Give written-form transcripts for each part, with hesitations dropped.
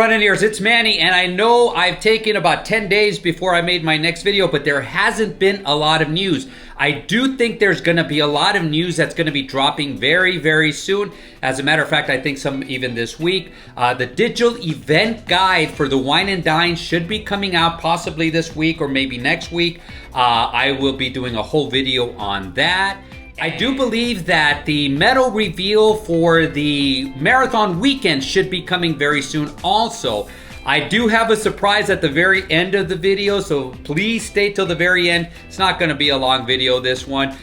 Runnineers, it's Manny, and I know I've taken about 10 days before I made my next video, but there hasn't been a lot of news. I do think there's going to be a lot of news that's going to be dropping very, very soon. As a matter of fact, I think some even this week. The digital event guide for the Wine and Dine should be coming out possibly this week or maybe next week. I will be doing a whole video on that. I do believe that the medal reveal for the marathon weekend should be coming very soon also. I do have a surprise at the very end of the video, so please stay till the very end. It's not going to be a long video, this one,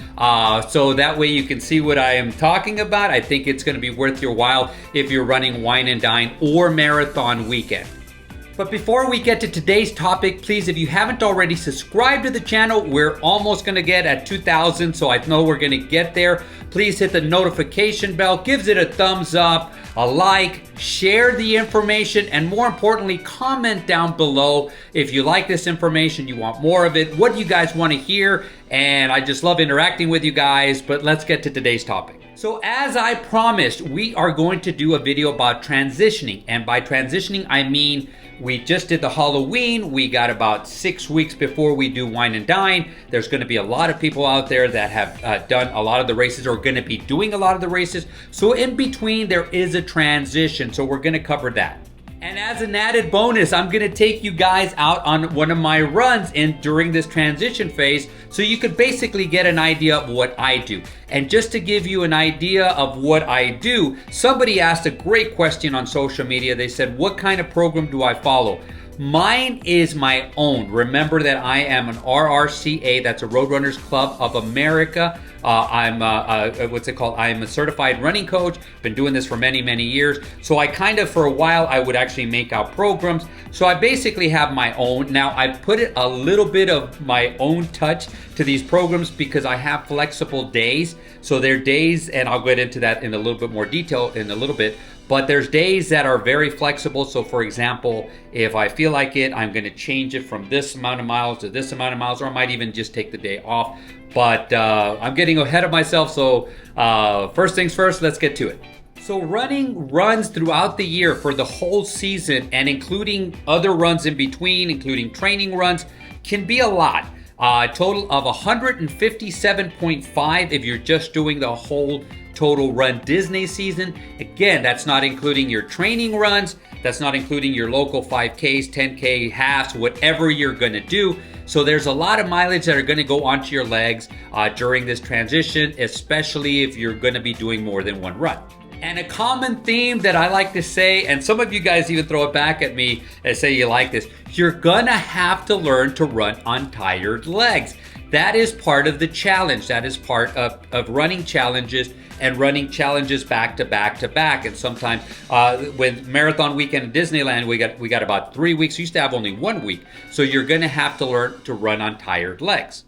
so that way you can see what I am talking about. I think it's going to be worth your while if you're running Wine and Dine or Marathon Weekend. But before we get to today's topic, please, if you haven't already, subscribe to the channel. We're almost going to get at 2,000, so I know we're going to get there. Please hit the notification bell, gives it a thumbs up, a like, share the information, and more importantly, comment down below if you like this information, you want more of it, what you guys want to hear, and I just love interacting with you guys. But let's get to today's topic. So as I promised, we are going to do a video about transitioning, and by transitioning, I mean we just did the Halloween. We got about 6 weeks before we do Wine and Dine. There's going to be a lot of people out there that have done a lot of the races or going to be doing a lot of the races. So in between, there is a transition. So we're going to cover that. And as an added bonus, I'm going to take you guys out on one of my runs during this transition phase, so you could basically get an idea of what I do. And just to give you an idea of what I do, somebody asked a great question on social media. They said, what kind of program do I follow? Mine is my own. Remember that I am an RRCA, that's a Roadrunners Club of America. I'm what's it called? I'm a certified running coach. Been doing this for many, many years. So I kind of, for a while, I would actually make out programs. So I basically have my own. Now I put it a little bit of my own touch to these programs because I have flexible days. So they're days, and I'll get into that in a little bit more detail in a little bit. But there's days that are very flexible. So for example, if I feel like it, I'm going to change it from this amount of miles to this amount of miles, or I might even just take the day off. But I'm getting ahead of myself. So first things first, let's get to it. So running runs throughout the year for the whole season, and including other runs in between, including training runs, can be a lot. A total of 157.5 if you're just doing the whole total runDisney season. Again, that's not including your training runs. That's not including your local 5Ks, 10K, halves, whatever you're going to do. So there's a lot of mileage that are going to go onto your legs during this transition, especially if you're going to be doing more than one run. And a common theme that I like to say, and some of you guys even throw it back at me and say you like this, you're gonna have to learn to run on tired legs. That is part of the challenge. That is part of running challenges and running challenges back to back to back. And sometimes with Marathon Weekend in Disneyland, we got about 3 weeks. We used to have only 1 week. So you're gonna have to learn to run on tired legs.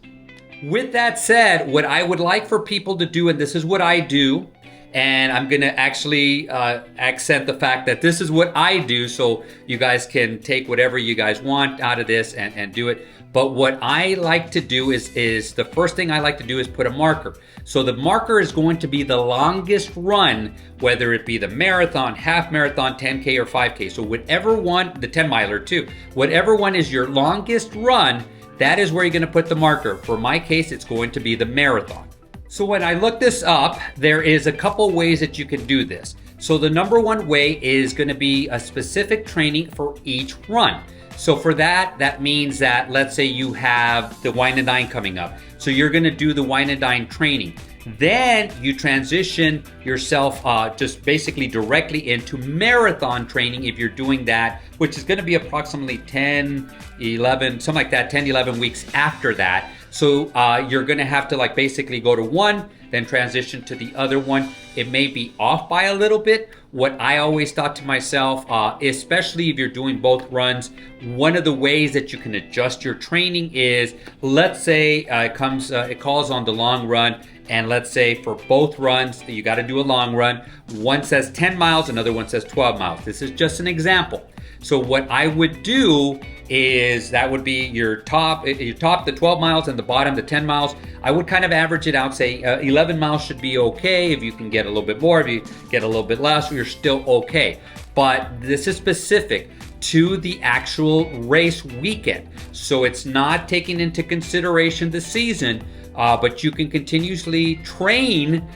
With that said, what I would like for people to do, and this is what I do, and I'm gonna actually accent the fact that this is what I do, so you guys can take whatever you guys want out of this and do it. But what I like to do is the first thing I like to do is put a marker. So the marker is going to be the longest run, whether it be the marathon, half marathon, 10K or 5K. So whatever one, the 10 miler too, whatever one is your longest run, that is where you're gonna put the marker. For my case, it's going to be the marathon. So when I look this up, there is a couple ways that you can do this. So the number one way is going to be a specific training for each run. So for that, that means that let's say you have the Wine and Dine coming up. So you're going to do the Wine and Dine training. Then you transition yourself just basically directly into marathon training if you're doing that, which is going to be approximately 10, 11, something like that, 10, 11 weeks after that. So you're going to have to like basically go to one, then transition to the other one. It may be off by a little bit. What I always thought to myself, especially if you're doing both runs, one of the ways that you can adjust your training is, let's say it calls on the long run, and let's say for both runs, you got to do a long run. One says 10 miles, another one says 12 miles. This is just an example. So what I would do is that would be your top the 12 miles and the bottom the 10 miles. I would kind of average it out, say 11 miles should be okay. If you can get a little bit more, if you get a little bit less, you're still okay. But this is specific. to the actual race weekend. So it's not taking into consideration the season, but you can continuously train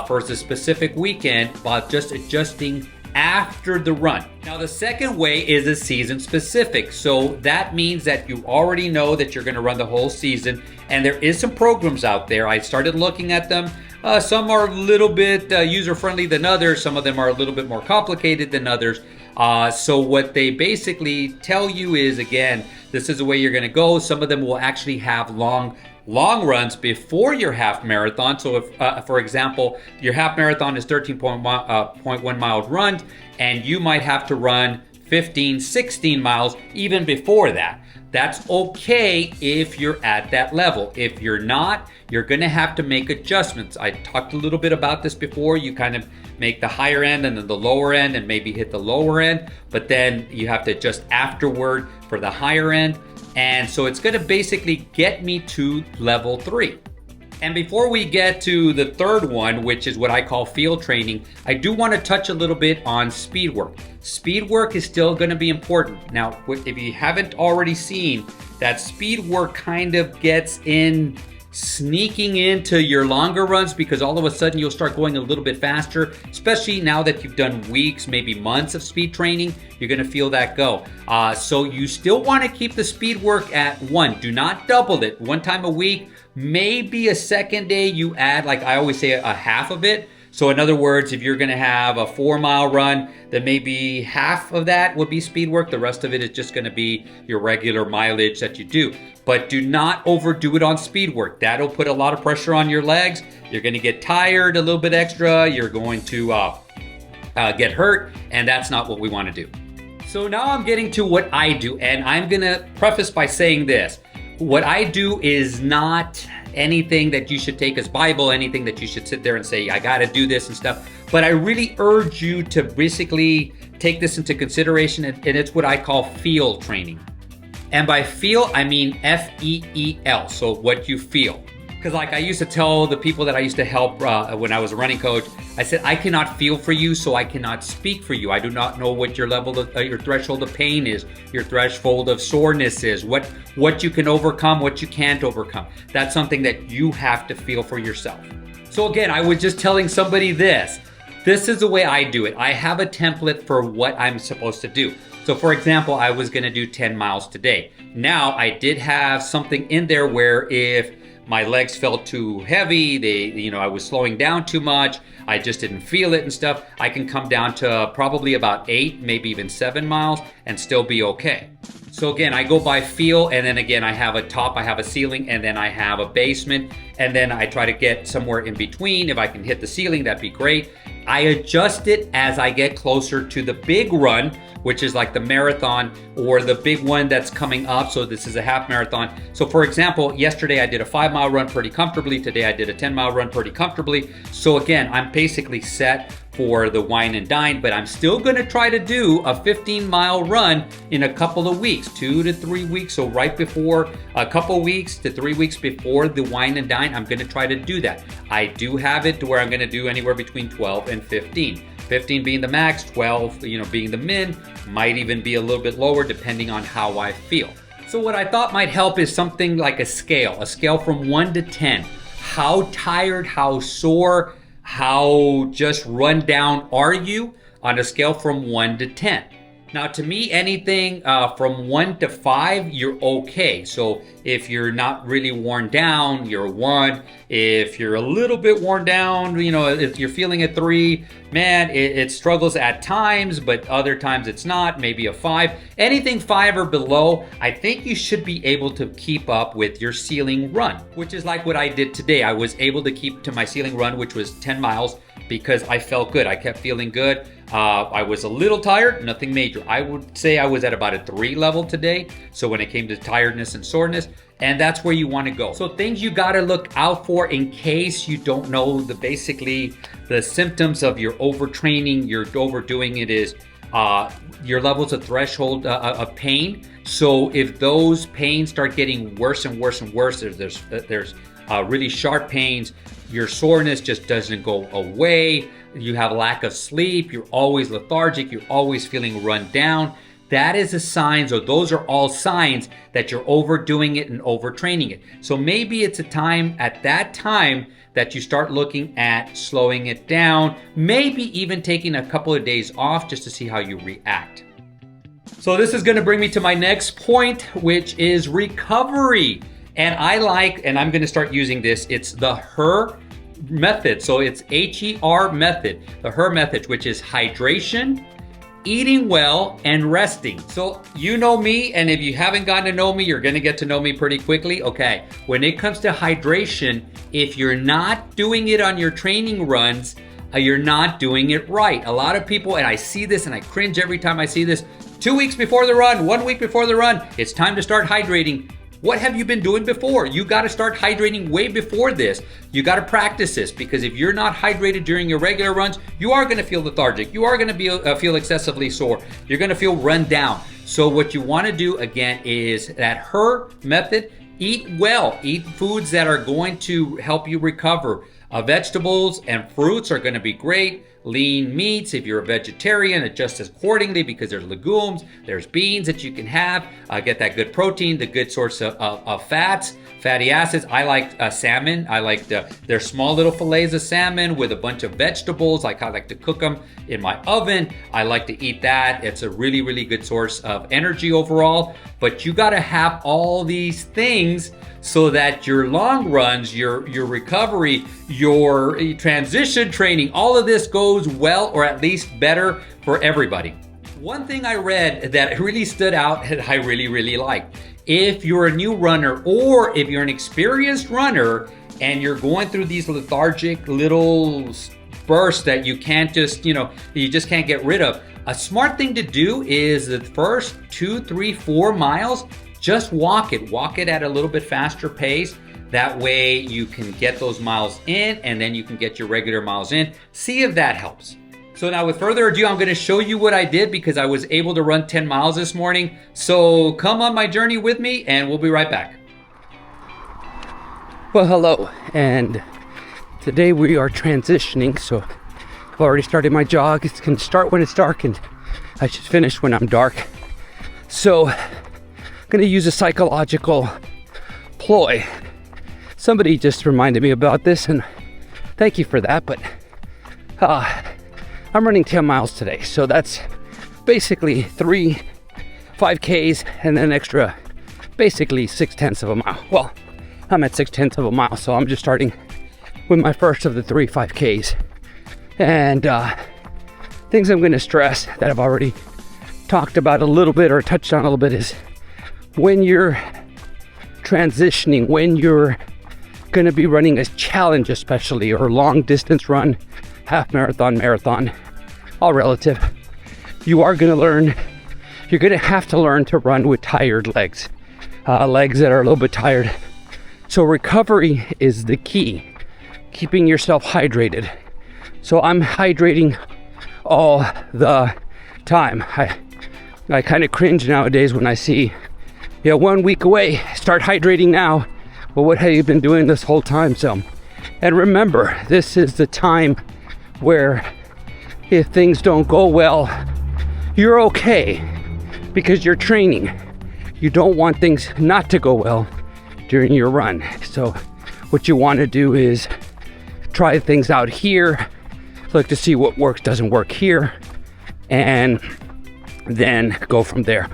for the specific weekend while just adjusting after the run. Now, the second way is a season specific. So that means that you already know that you're going to run the whole season, and there is some programs out there. I started looking at them. Some are a little bit user-friendly than others. Some of them are a little bit more complicated than others. So what they basically tell you is, again, this is the way you're going to go. Some of them will actually have long runs before your half marathon. So if, for example, your half marathon is 13.1 mile run, and you might have to run 15, 16 miles even before that. That's okay if you're at that level. If you're not, you're gonna have to make adjustments. I talked a little bit about this before. You kind of make the higher end and then the lower end and maybe hit the lower end, but then you have to adjust afterward for the higher end. And so it's gonna basically get me to level 3. And before we get to the third one, which is what I call field training, I do want to touch a little bit on speed work. Speed work is still going to be important. Now, if you haven't already seen, that speed work kind of gets in, sneaking into your longer runs, because all of a sudden you'll start going a little bit faster, especially now that you've done weeks, maybe months of speed training. You're going to feel that go. So you still want to keep the speed work at 1. Do not double it. 1 time a week. Maybe a second day you add, like I always say, a half of it. So in other words, if you're gonna have a 4-mile run, then maybe half of that would be speed work. The rest of it is just gonna be your regular mileage that you do. But do not overdo it on speed work. That'll put a lot of pressure on your legs. You're gonna get tired a little bit extra. You're going to get hurt, and that's not what we wanna do. So now I'm getting to what I do, and I'm gonna preface by saying this. What I do is not anything that you should take as Bible, anything that you should sit there and say, I gotta do this and stuff. But I really urge you to basically take this into consideration, and it's what I call feel training. And by feel, I mean F-E-E-L, so what you feel. Because like I used to tell the people that I used to help when I was a running coach, I said, I cannot feel for you, so I cannot speak for you. I do not know what your level of, your threshold of pain is, your threshold of soreness is, what you can overcome, what you can't overcome. That's something that you have to feel for yourself. So again, I was just telling somebody this. This is the way I do it. I have a template for what I'm supposed to do. So for example, I was gonna do 10 miles today. Now, I did have something in there where if my legs felt too heavy, I was slowing down too much, I just didn't feel it and stuff, I can come down to probably about 8, maybe even 7 miles and still be okay. So again, I go by feel, and then again, I have a top, I have a ceiling, and then I have a basement, and then I try to get somewhere in between. If I can hit the ceiling, that'd be great. I adjust it as I get closer to the big run, which is like the marathon or the big one that's coming up. So this is a half marathon. So for example, yesterday I did a 5-mile run pretty comfortably. Today I did a 10-mile run pretty comfortably. So again, I'm basically set for the wine and dine, but I'm still gonna try to do a 15-mile run in a couple of weeks, 2 to 3 weeks. So right before, a couple weeks to 3 weeks before the wine and dine, I'm gonna try to do that. I do have it to where I'm gonna do anywhere between 12 and 15. 15 being the max, 12 being the min, might even be a little bit lower depending on how I feel. So what I thought might help is something like a scale from 1 to 10. How tired, how sore, how just run down are you on a scale from 1 to 10? Now to me, anything from 1 to 5, you're okay. So if you're not really worn down, you're 1. If you're a little bit worn down, if you're feeling a 3, man, it struggles at times, but other times it's not, maybe a 5. Anything 5 or below, I think you should be able to keep up with your ceiling run, which is like what I did today. I was able to keep to my ceiling run, which was 10 miles, because I felt good. I kept feeling good. I was a little tired, nothing major. I would say I was at about a 3 level today. So when it came to tiredness and soreness, and that's where you want to go. So things you got to look out for in case you don't know basically the symptoms of your overtraining, you're overdoing it, is your levels of threshold of pain. So if those pains start getting worse and worse and worse, there's really sharp pains, your soreness just doesn't go away, you have lack of sleep, you're always lethargic, you're always feeling run down, that is a sign, or those are all signs that you're overdoing it and overtraining it. So maybe it's a time at that time that you start looking at slowing it down, maybe even taking a couple of days off just to see how you react. So this is gonna bring me to my next point, which is recovery. And I'm gonna start using this, it's the HER method. So it's HER method, the HER method, which is hydration, eating well, and resting. So you know me, and if you haven't gotten to know me, you're gonna get to know me pretty quickly. Okay, when it comes to hydration, if you're not doing it on your training runs, you're not doing it right. A lot of people, and I see this and I cringe every time I see this, 2 weeks before the run, 1 week before the run, it's time to start hydrating. What have you been doing before? You got to start hydrating way before this. You got to practice this, because if you're not hydrated during your regular runs, you are going to feel lethargic. You are going to feel excessively sore. You're going to feel run down. So what you want to do again is that HER method. Eat well. Eat foods that are going to help you recover. Vegetables and fruits are going to be great. Lean meats, if you're a vegetarian, adjust accordingly, because there's legumes, there's beans that you can have. Get that good protein, the good source of fats, fatty acids. I like salmon. I like their small little fillets of salmon with a bunch of vegetables. I like to cook them in my oven. I like to eat that. It's a really, really good source of energy overall. But you got to have all these things so that your long runs, your recovery, your transition training, all of this goes well, or at least better for everybody. One thing I read that really stood out that I really, really liked. If you're a new runner, or if you're an experienced runner and you're going through these lethargic little bursts that you can't just, you just can't get rid of, a smart thing to do is the first 2, 3, 4 miles, just walk it at a little bit faster pace. That way you can get those miles in, and then you can get your regular miles in. See if that helps. So now with further ado, I'm gonna show you what I did, because I was able to run 10 miles this morning. So come on my journey with me, and we'll be right back. Well, hello, and today we are transitioning. So I've already started my jog. It's gonna start when it's dark, and I should finish when I'm dark. So I'm gonna use a psychological ploy. Somebody just reminded me about this, and thank you for that. But I'm running 10 miles today, so that's basically 3 5Ks and then extra, basically 6/10 of a mile. Well, I'm at 6/10 of a mile, so I'm just starting with my first of the 3 5Ks. And things I'm going to stress that I've already talked about a little bit, or touched on a little bit, is when you're transitioning, when you're going to be running a challenge, especially, or long distance run, half marathon, marathon, all relative, you're going to have to learn to run with tired legs, legs that are a little bit tired. So recovery is the key, keeping yourself hydrated. So I'm hydrating all the time. I kind of cringe nowadays when I see, 1 week away, start hydrating now. Well, what have you been doing this whole time? So, and remember, this is the time where if things don't go well, you're okay, because you're training. You don't want things not to go well during your run. So what you want to do is try things out here, look to see what works, doesn't work here, and then go from there.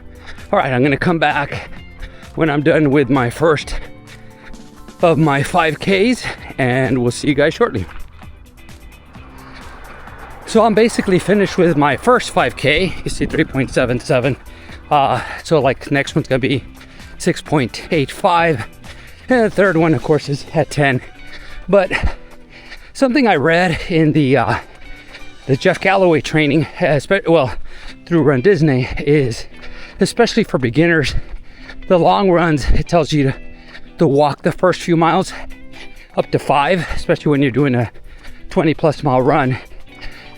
All right, I'm going to come back when I'm done with my first of my 5Ks, and we'll see you guys shortly. So I'm basically finished with my first 5K. You see 3.77. So like next one's gonna be 6.85, and the third one, of course, is at 10. But something I read in the Jeff Galloway training, through runDisney, is especially for beginners, the long runs, it tells you to walk the first few miles up to 5, especially when you're doing a 20+ mile run.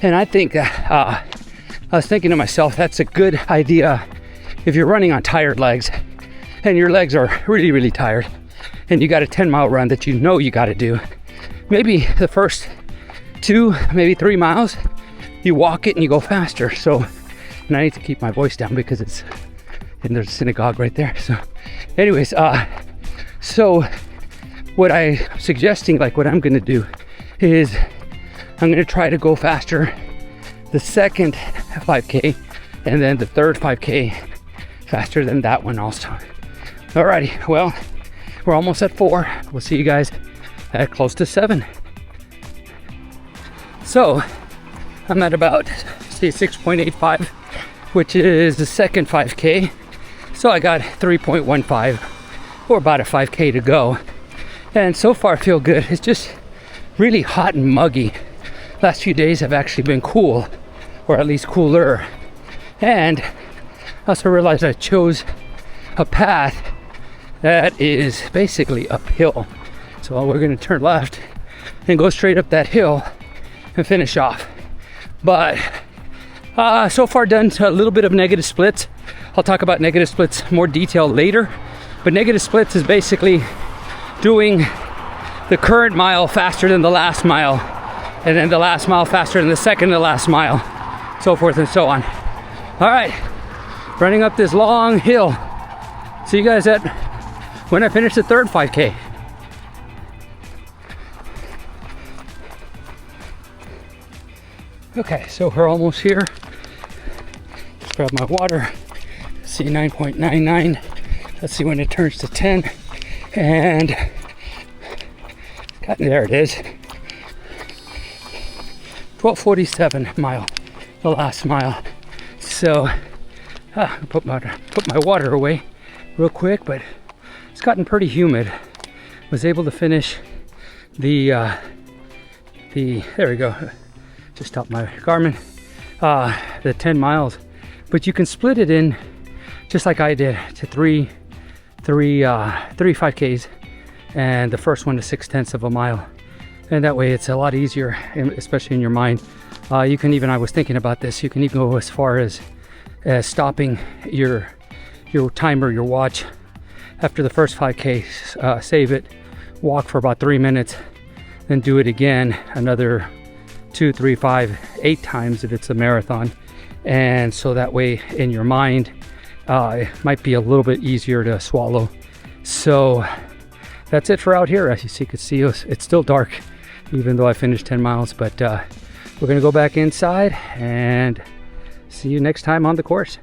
And I think I was thinking to myself, that's a good idea if you're running on tired legs and your legs are really, really tired, and you got a 10-mile run that you got to do. Maybe the first 2, maybe 3 miles, you walk it and you go faster. So and I need to keep my voice down because it's, and there's a synagogue right there. So anyways, so what I'm suggesting, like what I'm gonna do is I'm gonna try to go faster the second 5K and then the third 5K faster than that one also. Alrighty, well, we're almost at 4. We'll see you guys at close to 7. So I'm at about, say, 6.85, which is the second 5K. So I got 3.15 or about a 5K to go. And so far I feel good. It's just really hot and muggy. Last few days have actually been cool, or at least cooler. And I also realized I chose a path that is basically uphill. So we're gonna turn left and go straight up that hill and finish off. But so far done a little bit of negative splits. I'll talk about negative splits more detail later. But negative splits is basically doing the current mile faster than the last mile, and then the last mile faster than the second to last mile, so forth and so on. All right, running up this long hill. See you guys at when I finish the third 5K. Okay, so we're almost here. Just grab my water. See 9.99. Let's see when it turns to 10. And there it is. 12:47 mile, the last mile. So put my water away real quick, but it's gotten pretty humid. Was able to finish there we go. Just stopped my Garmin. The 10 miles, but you can split it in just like I did to three 5Ks, and the first one to 6/10 of a mile, and that way it's a lot easier, especially in your mind. You can even, I was thinking about this, you can even go as far as stopping your timer, your watch after the first 5K, save it, walk for about 3 minutes, then do it again another 2, 3, 5, 8 times if it's a marathon. And so that way in your mind it might be a little bit easier to swallow. So that's it for out here. As you can see, it's still dark even though I finished 10 miles, but we're gonna go back inside and see you next time on the course.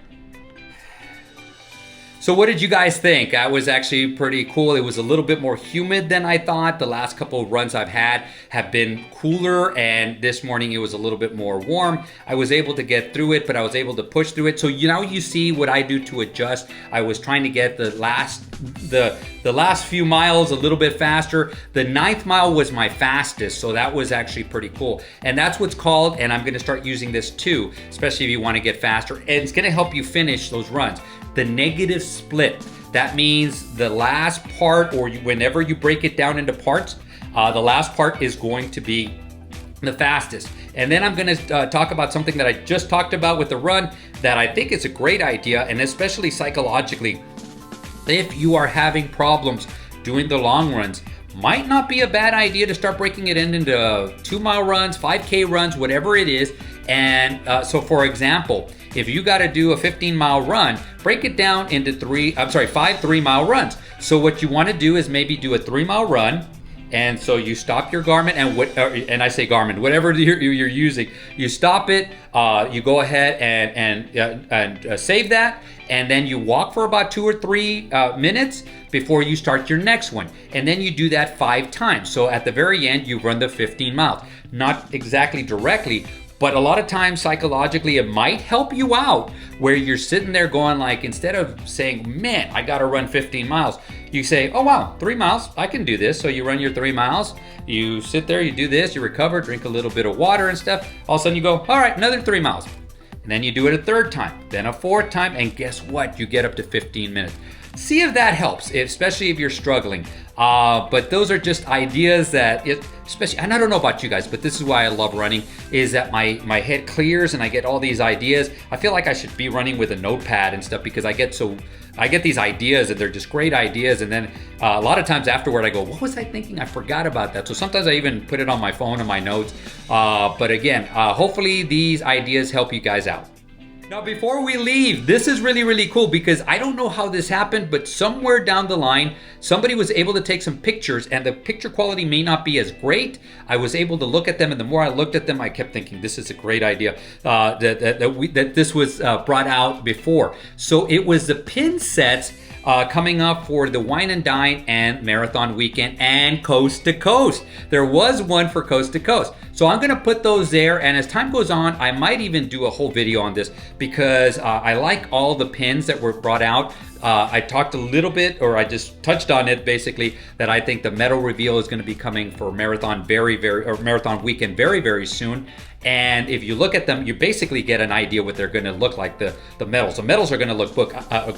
So what did you guys think? That was actually pretty cool. It was a little bit more humid than I thought. The last couple of runs I've had have been cooler, and this morning it was a little bit more warm. I was able to get through it, but I was able to push through it. So now you see what I do to adjust. I was trying to get the last few miles a little bit faster. The 9th mile was my fastest, so that was actually pretty cool. And that's what's called, and I'm gonna start using this too, especially if you wanna get faster, and it's gonna help you finish those runs. The negative split. That means the last part, or whenever you break it down into parts, the last part is going to be the fastest. And then I'm gonna talk about something that I just talked about with the run that I think is a great idea, and especially psychologically, if you are having problems doing the long runs, might not be a bad idea to start breaking it into 2-mile runs, 5K runs, whatever it is. And so for example, if you got to do a 15-mile run, break it down into 5 3-mile runs. So what you want to do is maybe do a 3-mile run, and so you stop your Garmin, and I say Garmin, whatever you're using, you stop it, you go ahead and save that, and then you walk for about 2 or 3 minutes before you start your next one. And then you do that 5 times. So at the very end, you run the 15 miles. Not exactly directly, but a lot of times psychologically it might help you out, where you're sitting there going like, instead of saying, man, I gotta run 15 miles, you say, oh wow, 3 miles, I can do this. So you run your 3 miles, you sit there, you do this, you recover, drink a little bit of water and stuff. All of a sudden you go, all right, another 3 miles. And then you do it a 3rd time, then a 4th time, and guess what? You get up to 15 minutes. See if that helps, especially if you're struggling. But those are just ideas that, especially, and I don't know about you guys, but this is why I love running, is that my head clears and I get all these ideas. I feel like I should be running with a notepad and stuff, because I get these ideas and they're just great ideas. And then a lot of times afterward I go, what was I thinking? I forgot about that. So sometimes I even put it on my phone in my notes. But again, hopefully these ideas help you guys out. Now, before we leave, this is really, really cool because I don't know how this happened, but somewhere down the line, somebody was able to take some pictures and the picture quality may not be as great. I was able to look at them, and the more I looked at them, I kept thinking, this is a great idea that this was brought out before. So it was the pin sets coming up for the Wine and Dine and Marathon Weekend and Coast to Coast. There was one for Coast to Coast. So I'm gonna put those there, and as time goes on, I might even do a whole video on this because I like all the pins that were brought out. I talked a little bit, or I just touched on it basically, that I think the medal reveal is going to be coming for Marathon Marathon Weekend very, very soon. And if you look at them, you basically get an idea what they're going to look like, the medals. The medals are going to look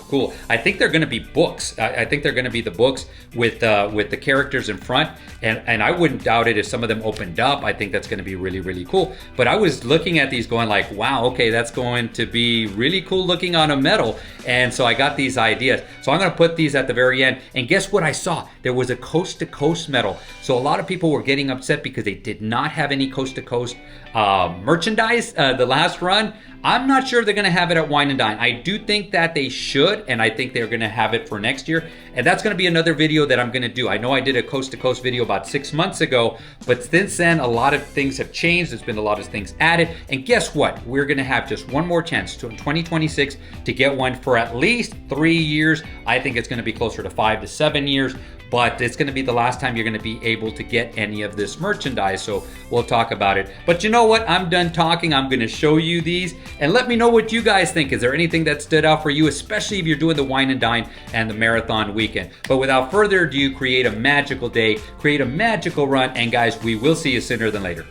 cool. I think they're going to be books. I think they're going to be the books with the characters in front. And I wouldn't doubt it if some of them opened up. I think that's going to be really, really cool. But I was looking at these going like, wow, okay, that's going to be really cool looking on a medal. And so I got these ideas. So I'm going to put these at the very end. And guess what I saw? There was a Coast to Coast medal. So a lot of people were getting upset because they did not have any Coast to Coast merchandise the last run. I'm not sure they're going to have it at Wine and Dine. I do think that they should, and I think they're going to have it for next year. And that's going to be another video that I'm going to do. I know I did a Coast to Coast video about 6 months ago, but since then, a lot of things have changed. There's been a lot of things added. And guess what? We're going to have just one more chance in 2026 to get one for at least 3 years. I think it's going to be closer to 5 to 7 years. But it's going to be the last time you're going to be able to get any of this merchandise, so we'll talk about it. But you know what? I'm done talking. I'm going to show you these, and let me know what you guys think. Is there anything that stood out for you, especially if you're doing the Wine and Dine and the Marathon Weekend? But without further ado, create a magical day, create a magical run, and guys, we will see you sooner than later.